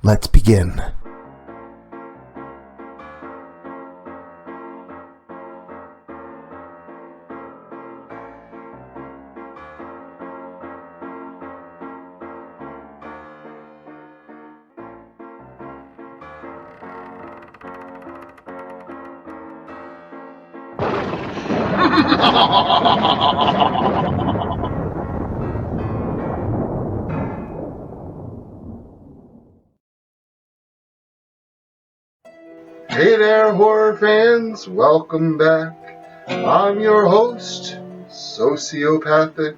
Let's begin. Hey there, horror fans! Welcome back. I'm your host, Sociopathic.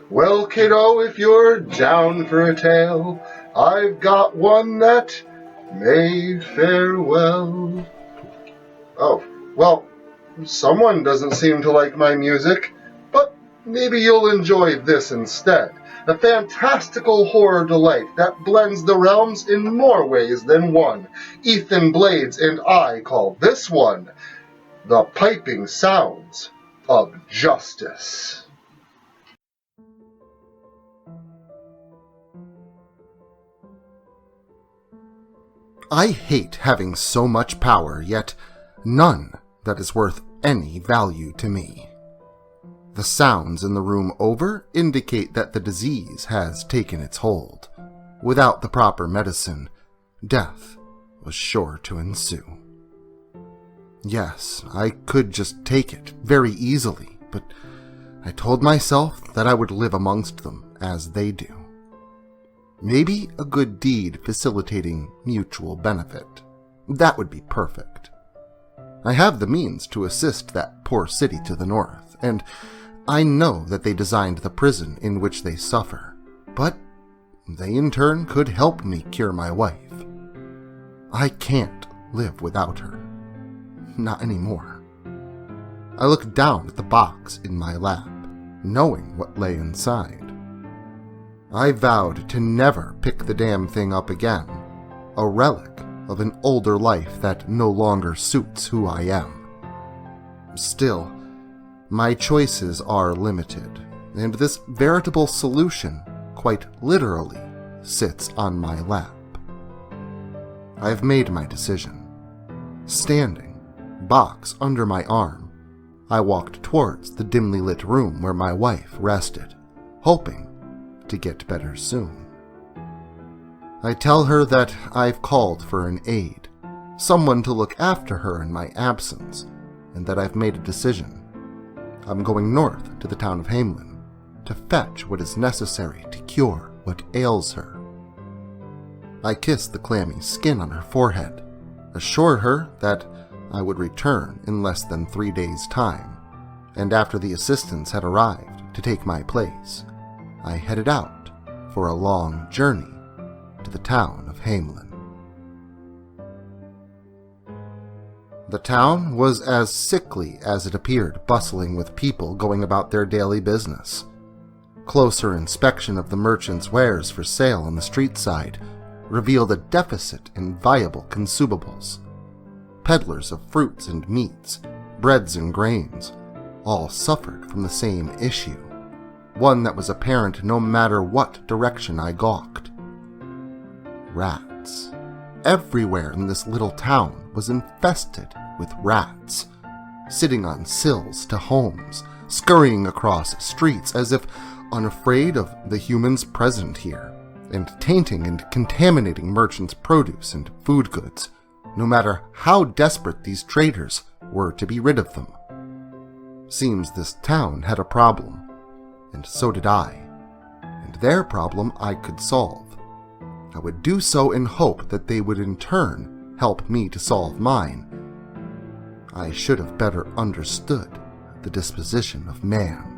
Well, kiddo, if you're down for a tale, I've got one that may fare well. Oh, well, someone doesn't seem to like my music, but maybe you'll enjoy this instead. A fantastical horror delight that blends the realms in more ways than one. Ethan Blades and I call this one The Piping Sounds of Justice. I hate having so much power, yet none that is worth any value to me. The sounds in the room over indicate that the disease has taken its hold. Without the proper medicine, death was sure to ensue. Yes, I could just take it very easily, but I told myself that I would live amongst them as they do. Maybe a good deed facilitating mutual benefit. That would be perfect. I have the means to assist that poor city to the north, and I know that they designed the prison in which they suffer, but they in turn could help me cure my wife. I can't live without her. Not anymore. I looked down at the box in my lap, knowing what lay inside. I vowed to never pick the damn thing up again, a relic of an older life that no longer suits who I am. Still, my choices are limited, and this veritable solution, quite literally, sits on my lap. I have made my decision. Standing, box under my arm, I walked towards the dimly lit room where my wife rested, hoping to get better soon. I tell her that I've called for an aide, someone to look after her in my absence, and that I've made a decision. I'm going north to the town of Hamelin to fetch what is necessary to cure what ails her. I kiss the clammy skin on her forehead, assure her that I would return in less than 3 days' time, and after the assistants had arrived to take my place, I headed out for a long journey to the town of Hamelin. The town was as sickly as it appeared, bustling with people going about their daily business. Closer inspection of the merchants' wares for sale on the street side revealed a deficit in viable consumables. Peddlers of fruits and meats, breads and grains, all suffered from the same issue, one that was apparent no matter what direction I gawked. Rats. Everywhere in this little town was infested with rats, sitting on sills to homes, scurrying across streets as if unafraid of the humans present here, and tainting and contaminating merchants' produce and food goods, no matter how desperate these traders were to be rid of them. Seems this town had a problem, and so did I, and their problem I could solve. I would do so in hope that they would in turn help me to solve mine. I should have better understood the disposition of man.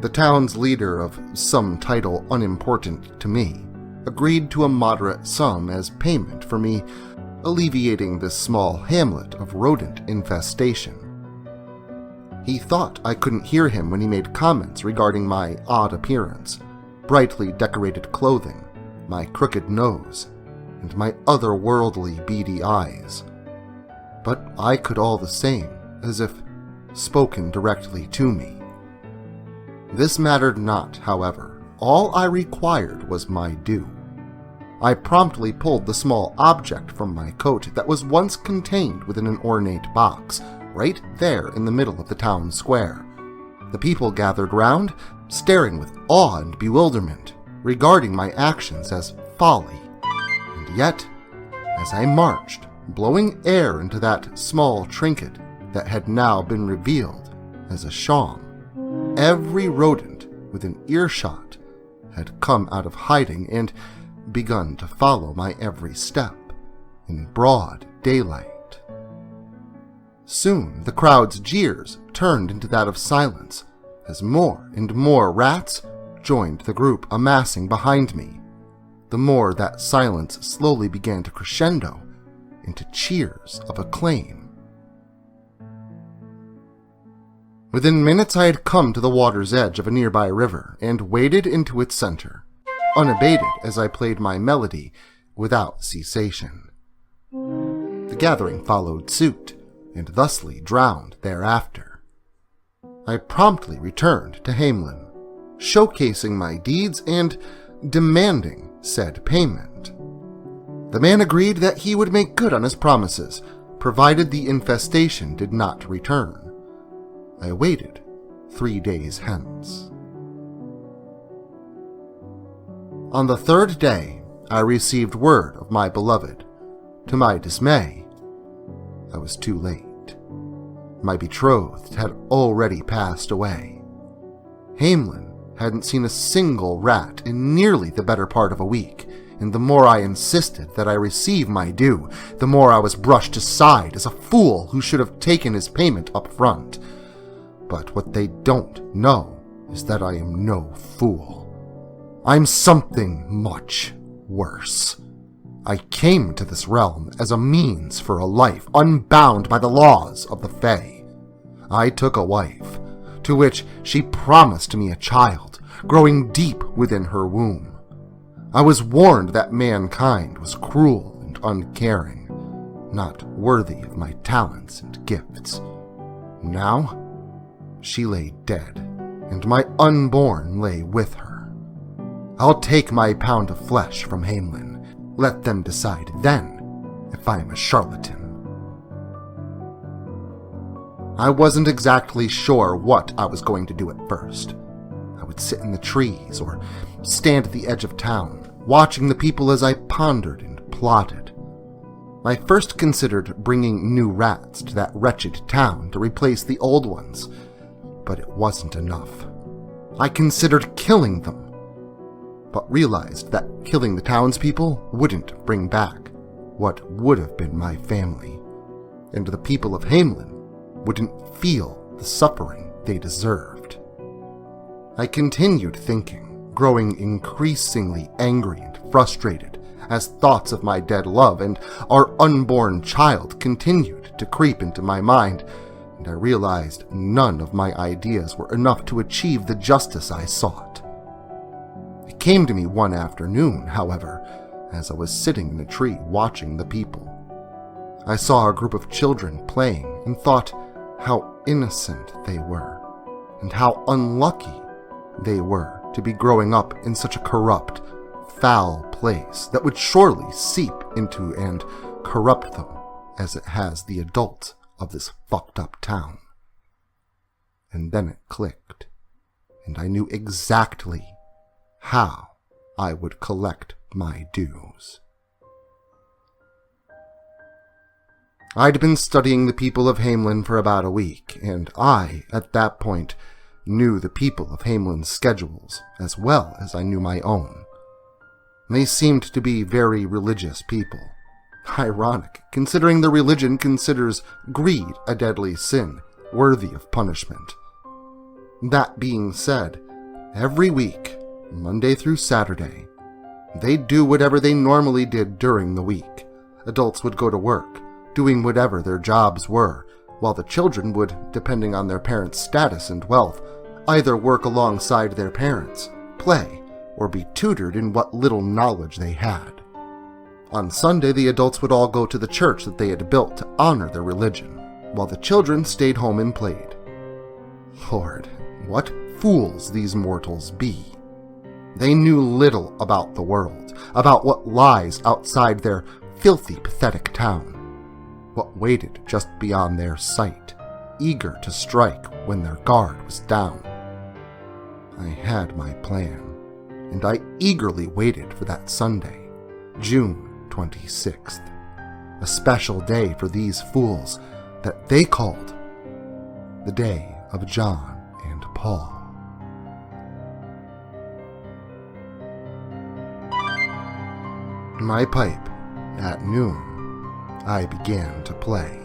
The town's leader, of some title unimportant to me, agreed to a moderate sum as payment for me alleviating this small hamlet of rodent infestation. He thought I couldn't hear him when he made comments regarding my odd appearance, brightly decorated clothing, my crooked nose, and my otherworldly beady eyes. But I could all the same, as if spoken directly to me. This mattered not, however. all I required was my due. I promptly pulled the small object from my coat that was once contained within an ornate box, right there in the middle of the town square. The people gathered round, staring with awe and bewilderment, regarding my actions as folly. And yet, as I marched, blowing air into that small trinket that had now been revealed as a shawm, every rodent within earshot had come out of hiding and begun to follow my every step in broad daylight. Soon the crowd's jeers turned into that of silence as more and more rats joined the group amassing behind me. The more that silence slowly began to crescendo into cheers of acclaim. Within minutes I had come to the water's edge of a nearby river and waded into its center, unabated as I played my melody without cessation. The gathering followed suit, and thusly drowned thereafter. I promptly returned to Hamelin, showcasing my deeds and demanding said payment. The man agreed that he would make good on his promises, provided the infestation did not return. I waited 3 days hence. On the 3rd day, I received word of my beloved. To my dismay, I was too late. My betrothed had already passed away. Hamelin hadn't seen a single rat in nearly the better part of a week, and the more I insisted that I receive my due, the more I was brushed aside as a fool who should have taken his payment up front. But what they don't know is that I am no fool. I'm something much worse. I came to this realm as a means for a life unbound by the laws of the Fae. I took a wife, to which she promised me a child, growing deep within her womb. I was warned that mankind was cruel and uncaring, not worthy of my talents and gifts. Now, she lay dead, and my unborn lay with her. I'll take my pound of flesh from Hamelin. Let them decide then if I am a charlatan. I wasn't exactly sure what I was going to do at first. I would sit in the trees or stand at the edge of town, watching the people as I pondered and plotted. I first considered bringing new rats to that wretched town to replace the old ones, but it wasn't enough. I considered killing them, but realized that killing the townspeople wouldn't bring back what would have been my family, and the people of Hamelin wouldn't feel the suffering they deserved. I continued thinking, growing increasingly angry and frustrated as thoughts of my dead love and our unborn child continued to creep into my mind, and I realized none of my ideas were enough to achieve the justice I sought. It came to me one afternoon, however, as I was sitting in a tree watching the people. I saw a group of children playing and thought how innocent they were, and how unlucky they were to be growing up in such a corrupt, foul place that would surely seep into and corrupt them as it has the adults of this fucked up town. And then it clicked, and I knew exactly how I would collect my dues. I'd been studying the people of Hamelin for about a week, and I, at that point, knew the people of Hamelin's schedules as well as I knew my own. They seemed to be very religious people. Ironic, considering the religion considers greed a deadly sin, worthy of punishment. That being said, every week, Monday through Saturday, they'd do whatever they normally did during the week. Adults would go to work, doing whatever their jobs were, while the children would, depending on their parents' status and wealth, either work alongside their parents, play, or be tutored in what little knowledge they had. On Sunday, the adults would all go to the church that they had built to honor their religion, while the children stayed home and played. Lord, what fools these mortals be. They knew little about the world, about what lies outside their filthy, pathetic town, what waited just beyond their sight, eager to strike when their guard was down. I had my plan, and I eagerly waited for that Sunday, June 26th, a special day for these fools that they called the Day of John and Paul. My pipe, at noon, I began to play.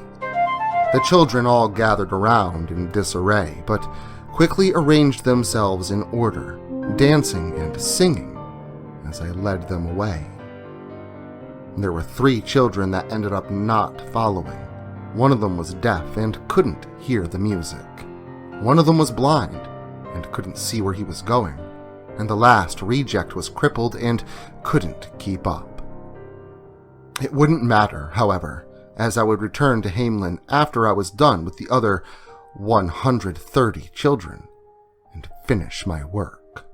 The children all gathered around in disarray, but quickly arranged themselves in order, dancing and singing as I led them away. There were 3 children that ended up not following. One of them was deaf and couldn't hear the music. One of them was blind and couldn't see where he was going. And the last reject was crippled and couldn't keep up. It wouldn't matter, however, as I would return to Hamelin after I was done with the other 130 children and finish my work.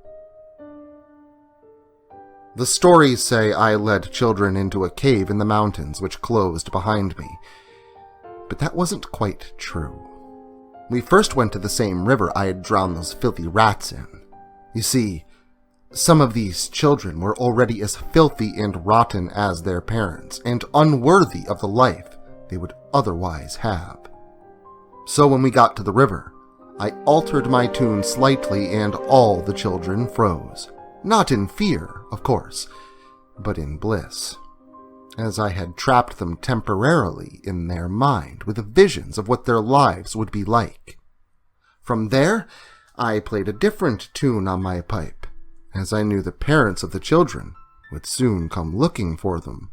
The stories say I led children into a cave in the mountains which closed behind me, but that wasn't quite true. We first went to the same river I had drowned those filthy rats in. You see, some of these children were already as filthy and rotten as their parents, and unworthy of the life they would otherwise have. So when we got to the river, I altered my tune slightly and all the children froze. Not in fear, of course, but in bliss, as I had trapped them temporarily in their mind with visions of what their lives would be like. From there, I played a different tune on my pipe, as I knew the parents of the children would soon come looking for them.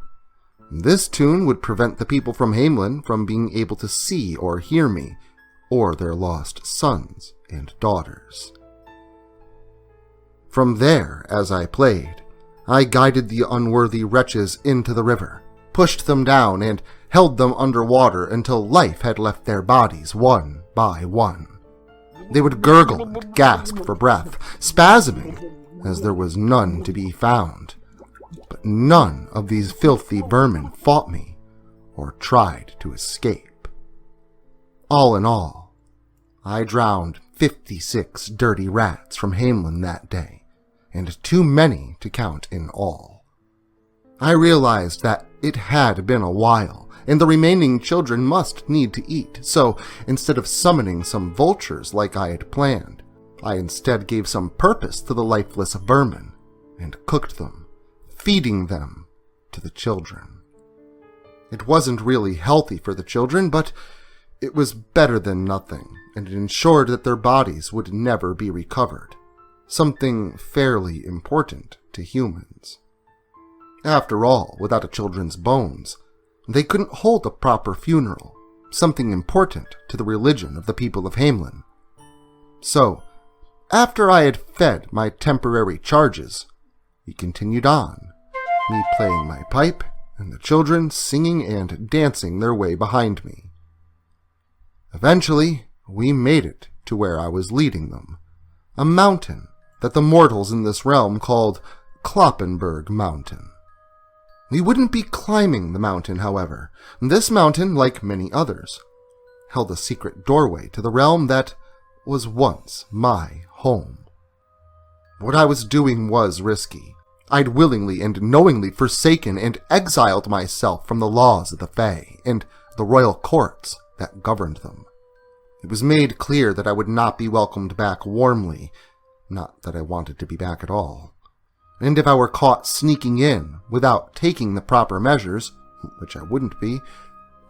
This tune would prevent the people from Hamelin from being able to see or hear me, or their lost sons and daughters. From there, as I played, I guided the unworthy wretches into the river, pushed them down, and held them underwater until life had left their bodies one by one. They would gurgle and gasp for breath, spasming, as there was none to be found. But none of these filthy vermin fought me or tried to escape. All in all, I drowned 56 dirty rats from Hamelin that day, and too many to count in all. I realized that it had been a while, and the remaining children must need to eat, so instead of summoning some vultures like I had planned, I instead gave some purpose to the lifeless vermin and cooked them, feeding them to the children. It wasn't really healthy for the children, but it was better than nothing, and it ensured that their bodies would never be recovered, something fairly important to humans. After all, without a children's bones, they couldn't hold a proper funeral, something important to the religion of the people of Hamelin. So, after I had fed my temporary charges, we continued on, me playing my pipe and the children singing and dancing their way behind me. Eventually, we made it to where I was leading them, a mountain that the mortals in this realm called Kloppenberg Mountain. We wouldn't be climbing the mountain, however. This mountain, like many others, held a secret doorway to the realm that was once my home. What I was doing was risky. I'd willingly and knowingly forsaken and exiled myself from the laws of the Fae and the royal courts that governed them. It was made clear that I would not be welcomed back warmly, not that I wanted to be back at all. And if I were caught sneaking in without taking the proper measures, which I wouldn't be,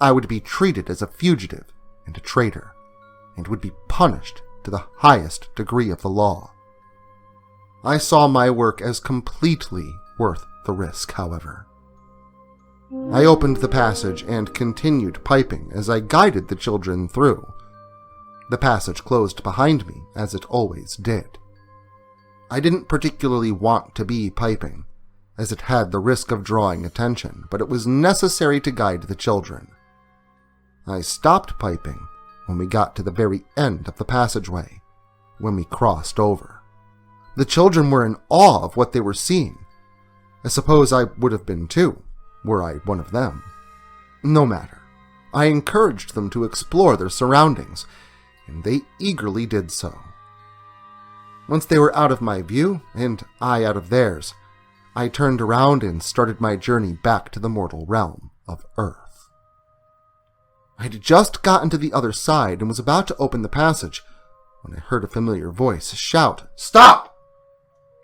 I would be treated as a fugitive and a traitor, and would be punished to the highest degree of the law. I saw my work as completely worth the risk, however. I opened the passage and continued piping as I guided the children through. The passage closed behind me, as it always did. I didn't particularly want to be piping, as it had the risk of drawing attention, but it was necessary to guide the children. I stopped piping when we got to the very end of the passageway, when we crossed over. The children were in awe of what they were seeing. I suppose I would have been too, were I one of them. No matter. I encouraged them to explore their surroundings, and they eagerly did so. Once they were out of my view, and I out of theirs, I turned around and started my journey back to the mortal realm of Earth. I had just gotten to the other side and was about to open the passage when I heard a familiar voice shout, "Stop!"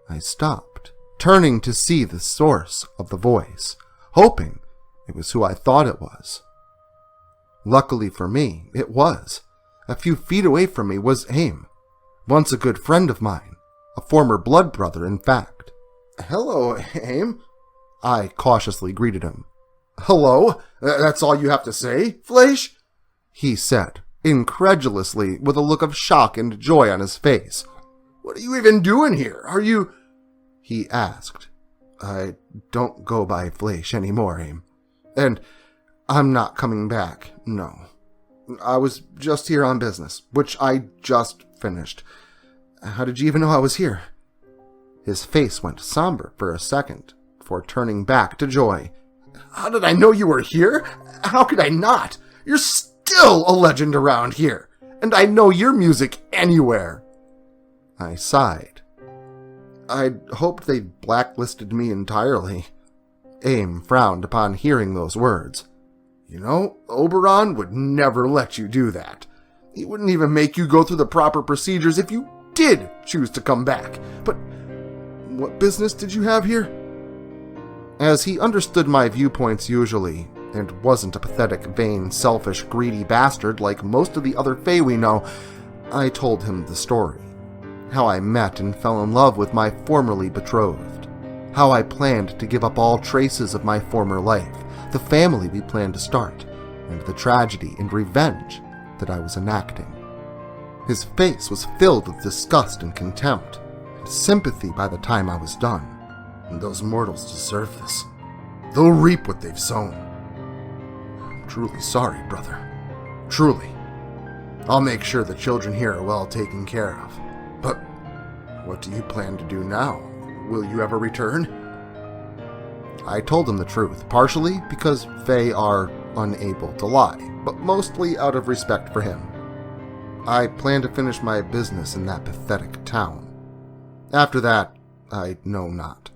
I stopped, turning to see the source of the voice, hoping it was who I thought it was. Luckily for me, it was. A few feet away from me was Aim, once a good friend of mine, a former blood brother, in fact. "Hello, Aim," I cautiously greeted him. "Hello? That's all you have to say, Fleisch?" he said, incredulously, with a look of shock and joy on his face. "What are you even doing here? Are you—" he asked. "I don't go by Fleisch anymore, Aim. And I'm not coming back, no. I was just here on business, which I just finished. How did you even know I was here?" His face went somber for a second, before turning back to joy. "How did I know you were here? How could I not? You're still a legend around here, and I know your music anywhere." I sighed. I'd hoped they'd blacklisted me entirely. Aim frowned upon hearing those words. "You know, Oberon would never let you do that. He wouldn't even make you go through the proper procedures if you did choose to come back. But what business did you have here?" As he understood my viewpoints usually, and wasn't a pathetic, vain, selfish, greedy bastard like most of the other Fae we know, I told him the story. How I met and fell in love with my formerly betrothed. How I planned to give up all traces of my former life, the family we planned to start, and the tragedy and revenge that I was enacting. His face was filled with disgust and contempt, and sympathy by the time I was done. "And those mortals deserve this. They'll reap what they've sown. I'm truly sorry, brother. Truly. I'll make sure the children here are well taken care of. But what do you plan to do now? Will you ever return?" I told him the truth, partially because Fae are unable to lie, but mostly out of respect for him. I plan to finish my business in that pathetic town. After that, I know not.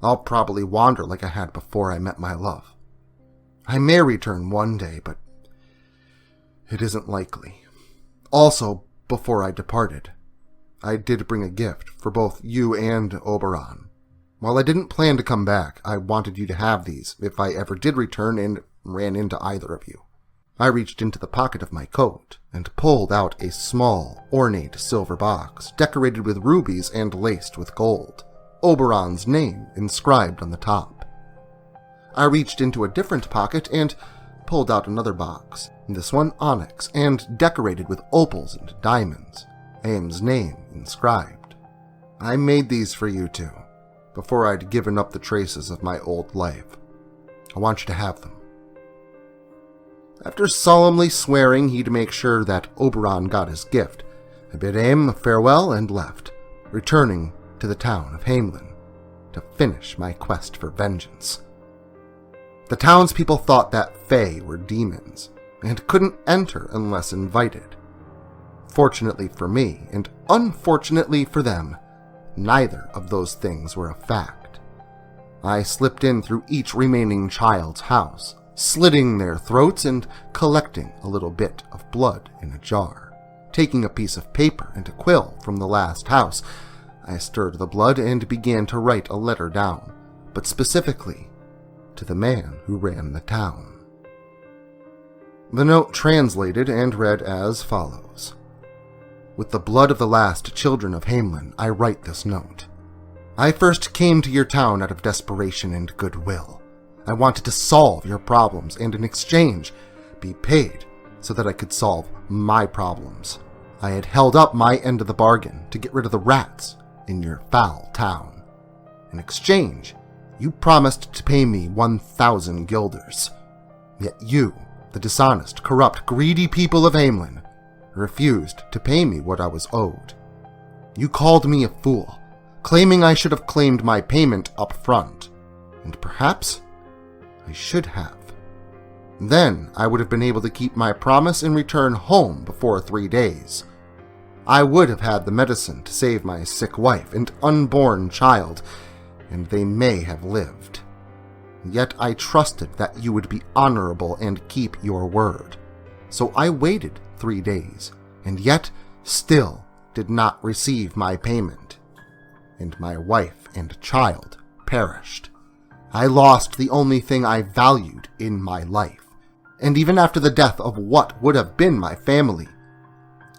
I'll probably wander like I had before I met my love. I may return one day, but it isn't likely. Also, before I departed, I did bring a gift for both you and Oberon. While I didn't plan to come back, I wanted you to have these if I ever did return and ran into either of you. I reached into the pocket of my coat and pulled out a small, ornate silver box decorated with rubies and laced with gold, Oberon's name inscribed on the top. I reached into a different pocket and pulled out another box, this one onyx and decorated with opals and diamonds, Aim's name inscribed. I made these for you two, before I'd given up the traces of my old life. I want you to have them. After solemnly swearing he'd make sure that Oberon got his gift, I bid Aim farewell and left, returning to the town of Hamelin to finish my quest for vengeance. The townspeople thought that Fae were demons and couldn't enter unless invited. Fortunately for me, and unfortunately for them, neither of those things were a fact. I slipped in through each remaining child's house, slitting their throats and collecting a little bit of blood in a jar. Taking a piece of paper and a quill from the last house, I stirred the blood and began to write a letter down, but specifically to the man who ran the town. The note translated and read as follows. With the blood of the last children of Hamelin, I write this note. I first came to your town out of desperation and goodwill. I wanted to solve your problems and in exchange be paid so that I could solve my problems. I had held up my end of the bargain to get rid of the rats in your foul town. In exchange, you promised to pay me 1,000 guilders. Yet you, the dishonest, corrupt, greedy people of Hamelin, refused to pay me what I was owed. You called me a fool, claiming I should have claimed my payment up front. And perhaps I should have. Then I would have been able to keep my promise and return home before 3 days. I would have had the medicine to save my sick wife and unborn child, and they may have lived. Yet I trusted that you would be honorable and keep your word. So I waited 3 days, and yet still did not receive my payment. And my wife and child perished. I lost the only thing I valued in my life. And even after the death of what would have been my family,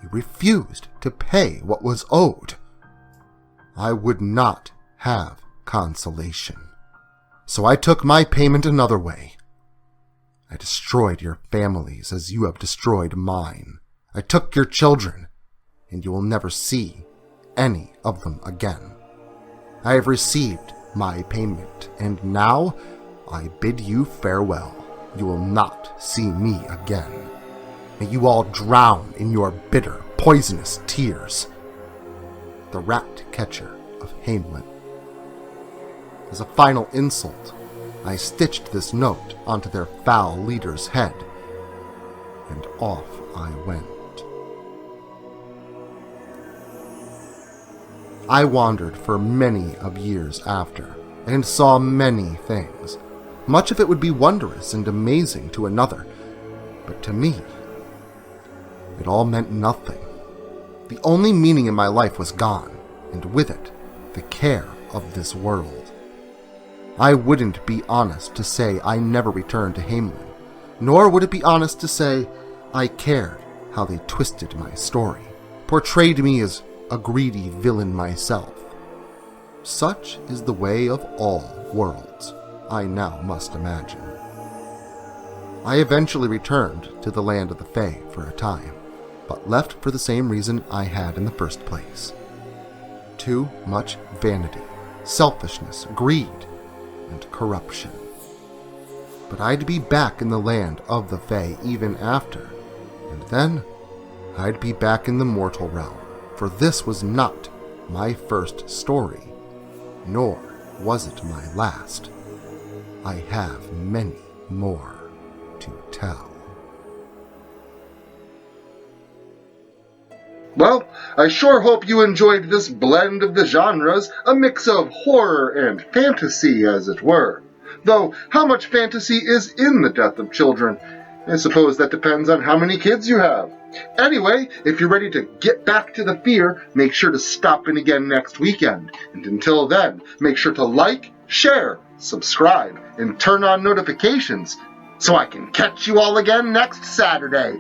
you refused to pay what was owed. I would not have consolation. So I took my payment another way. I destroyed your families as you have destroyed mine. I took your children, and you will never see any of them again. I have received my payment, and now I bid you farewell. You will not see me again. May you all drown in your bitter, poisonous tears. The Rat Catcher of Hamelin. As a final insult, I stitched this note onto their foul leader's head, and off I went. I wandered for many of years after, and saw many things. Much of it would be wondrous and amazing to another, but to me, it all meant nothing. The only meaning in my life was gone, and with it, the care of this world. I wouldn't be honest to say I never returned to Hamelin, nor would it be honest to say I cared how they twisted my story, portrayed me as a greedy villain myself. Such is the way of all worlds, I now must imagine. I eventually returned to the land of the Fae for a time, but left for the same reason I had in the first place. Too much vanity, selfishness, greed, and corruption. But I'd be back in the land of the Fae even after, and then I'd be back in the mortal realm, for this was not my first story, nor was it my last. I have many more to tell. Well, I sure hope you enjoyed this blend of the genres, a mix of horror and fantasy, as it were. Though, how much fantasy is in the death of children? I suppose that depends on how many kids you have. Anyway, if you're ready to get back to the fear, make sure to stop in again next weekend. And until then, make sure to like, share, subscribe, and turn on notifications so I can catch you all again next Saturday.